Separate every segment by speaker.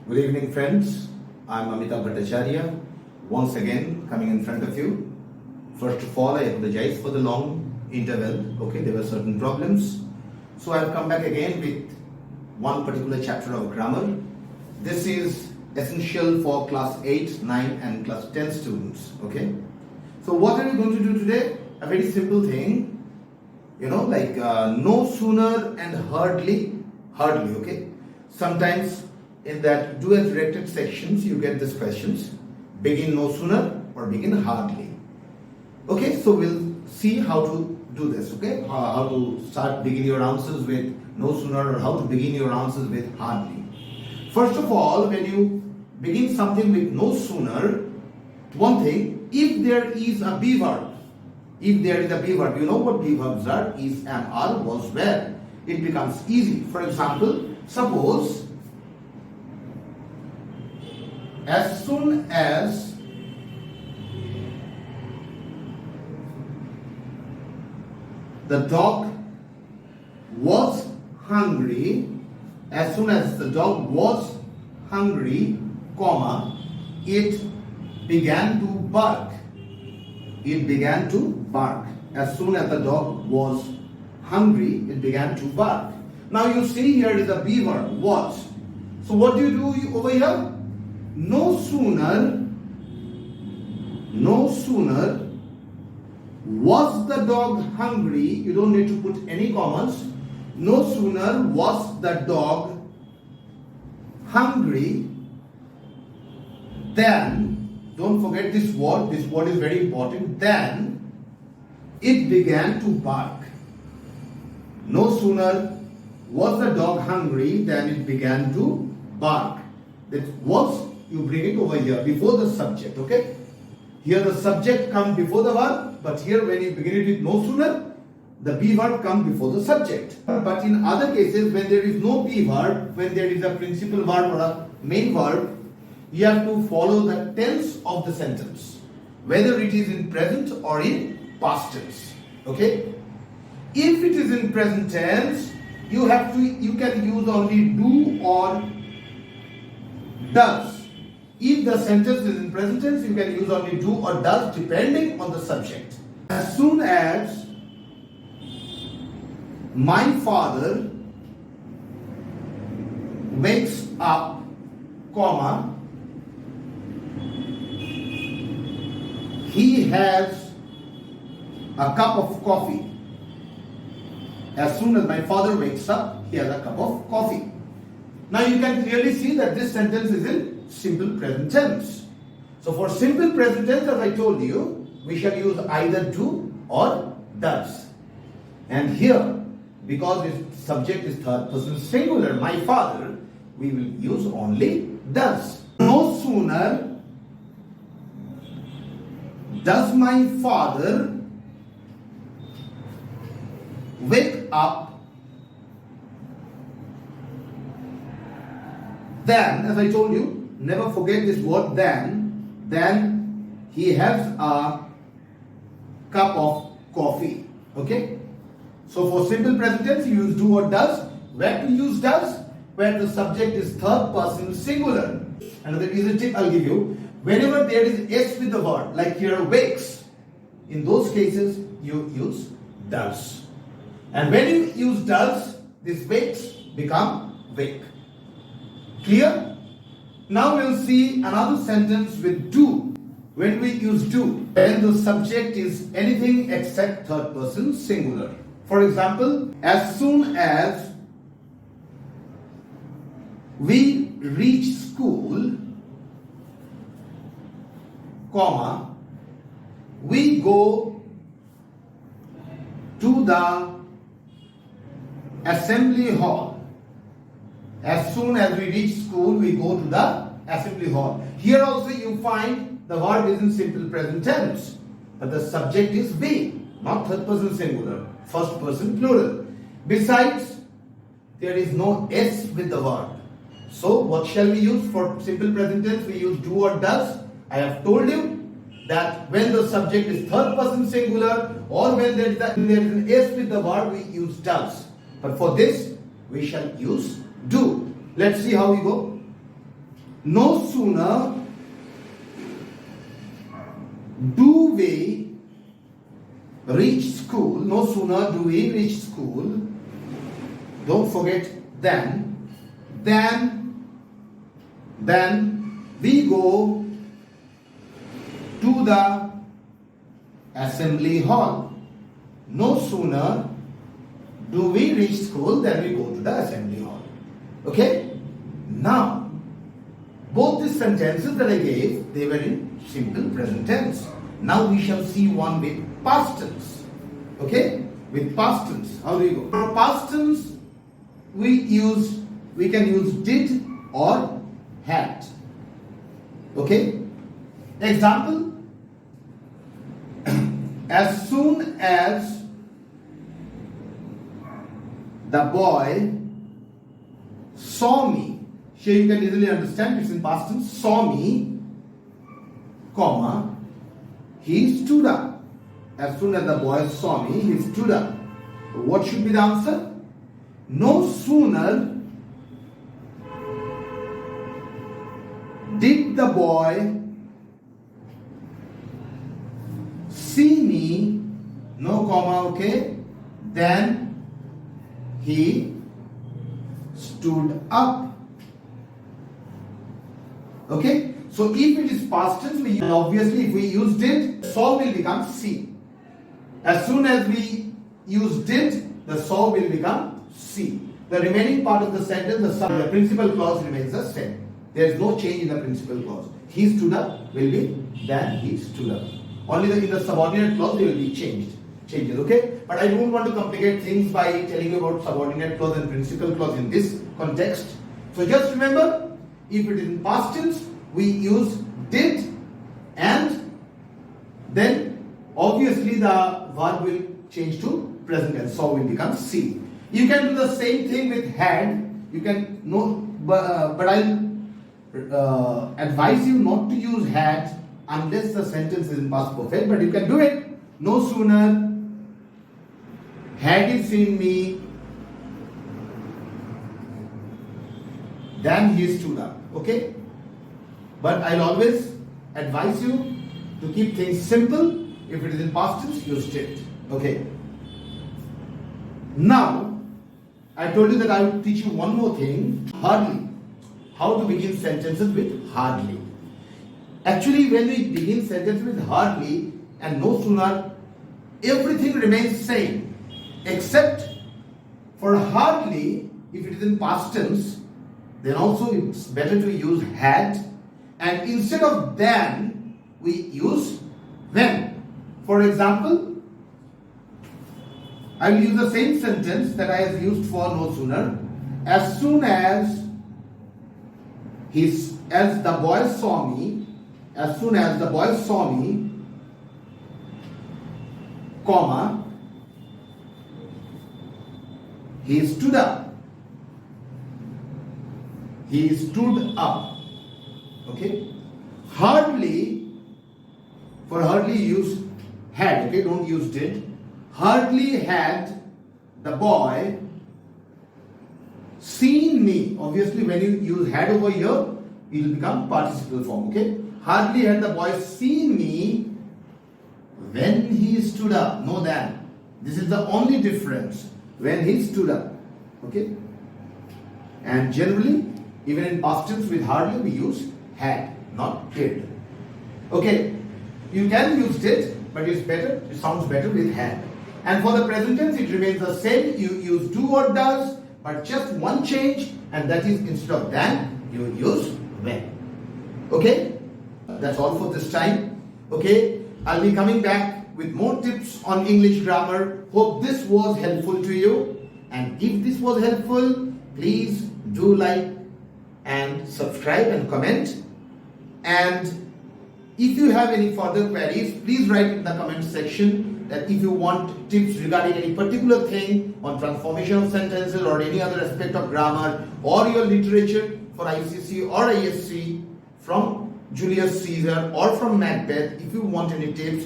Speaker 1: Good evening, friends. I'm Amitava Bhattachariya, once again coming in front of you. First of all, I apologize for the long interval. Okay, there were certain problems. So I've come back again with one particular chapter of grammar. This is essential for class 8, 9 and class 10 students. Okay. So what are we going to do today? A very simple thing. Like no sooner and hardly, okay. Sometimes in that dual directed sections you get these questions: begin no sooner or begin hardly. Okay, so we'll see how to do this. Okay, how to start begin your answers with no sooner or how to begin your answers with hardly. First of all, when you begin something with no sooner, one thing, if there is a be verb, you know what be verbs are: is, am, are, was, were. It becomes easy. For example, suppose as soon as the dog was hungry, as soon as the dog was hungry, comma, it began to bark. It began to bark. As soon as the dog was hungry, it began to bark. Now you see here is a be verb, was. So what do you do over here? No sooner was the dog hungry. You don't need to put any commas. No sooner was the dog hungry than, don't forget this word is very important, then it began to bark. No sooner was the dog hungry than it began to bark. That was, you bring it over here before the subject. Okay, here the subject comes before the verb, but here when you begin it with no sooner, the be verb comes before the subject. But in other cases, when there is no be verb, when there is a principal verb or a main verb, you have to follow the tense of the sentence, whether it is in present or in past tense. Okay, if it is in present tense, you can use only do or does. If the sentence is in present tense, you can use only do or does depending on the subject. As soon as my father wakes up, comma, he has a cup of coffee. As soon as my father wakes up, he has a cup of coffee. Now you can clearly see that this sentence is in simple present tense. So for simple present tense, as I told you, we shall use either do or does. And here, because its subject is third person singular, my father, we will use only does. No sooner does my father wake up then, as I told you, never forget this word then he has a cup of coffee. Okay, so for simple present tense you use do or does. Where to use does? Where the subject is third person singular. Another easy tip I'll give you: whenever there is s with the word, like here wakes, in those cases you use does. And when you use does, this wakes become wake. Clear? Now we'll see another sentence with do. When we use do, when the subject is anything except third person singular. For example, as soon as we reach school, comma, we go to the assembly hall. As soon as we reach school, we go to the assembly hall. Here also you find the verb is in simple present tense, but the subject is we, not third person singular, first person plural. Besides, there is no s with the verb. So what shall we use for simple present tense? We use do or does. I have told you that when the subject is third person singular or when there is an s with the verb, we use does. But for this, we shall use do. Let's see how we go. No sooner do we reach school, no sooner do we reach school, don't forget then we go to the assembly hall. No sooner do we reach school than we go to the assembly hall. Okay? Now, both these sentences that I gave, they were in simple present tense. Now we shall see one with past tense. Okay? With past tense. How do you go? For past tense, we can use did or had. Okay? Example, as soon as the boy saw me, here you can easily understand it's in past tense, saw me, comma, he stood up. As soon as the boy saw me, he stood up. What should be the answer? No sooner did the boy see me, no comma, okay, then he stood up. Okay, so if it is past tense, obviously if we use did, saw will become see. As soon as we use did, the saw will become see. The remaining part of the sentence, the principal clause remains the same. There is no change in the principal clause. He stood up will be then he stood up. Only in the subordinate clause they will be changes, okay? But I don't want to complicate things by telling you about subordinate clause and principal clause in this context. So just remember, if it is in past tense, we use did and then obviously the verb will change to present tense. So will become see. You can do the same thing with had. You can know, but I'll advise you not to use had unless the sentence is in past perfect. But you can do it. No sooner had he seen me than he stood up. Okay? But I'll always advise you to keep things simple. If it is in past tense, use did. Okay? Now, I told you that I will teach you one more thing, hardly. How to begin sentences with hardly. Actually, when we begin sentences with hardly and no sooner, everything remains same. Except for hardly, if it is in past tense, then also it's better to use had. And instead of then, we use when. For example, I will use the same sentence that I have used for no sooner. As soon as the boy saw me, as soon as the boy saw me, comma, he stood up. He stood up. Okay? Hardly, for hardly use had, okay? Don't use did. Hardly had the boy seen me. Obviously, when you use had over here, it will become participle form. Okay? Hardly had the boy seen me when he stood up. No than. This is the only difference. When he stood up. Okay? And generally, even in past tense with hardly, we use had, not did. Okay? You can use did, but it's better. It sounds better with had. And for the present tense, it remains the same. You use do or does, but just one change, and that is instead of than, you use when. Okay? That's all for this time. Okay? I'll be coming back with more tips on English grammar. Hope this was helpful to you. And if this was helpful, please do like and subscribe and comment. And if you have any further queries, please write in the comment section that if you want tips regarding any particular thing on transformation of sentences or any other aspect of grammar or your literature for ICC or ISC from Julius Caesar or from Macbeth, if you want any tips,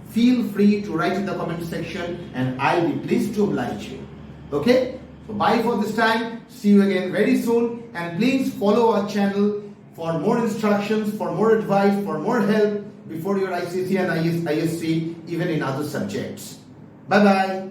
Speaker 1: feel free to write in the comment section and I'll be pleased to oblige you. Okay? So bye for this time. See you again very soon and please follow our channel for more instructions, for more advice, for more help before your ICC and ISC, even in other subjects. Bye-bye.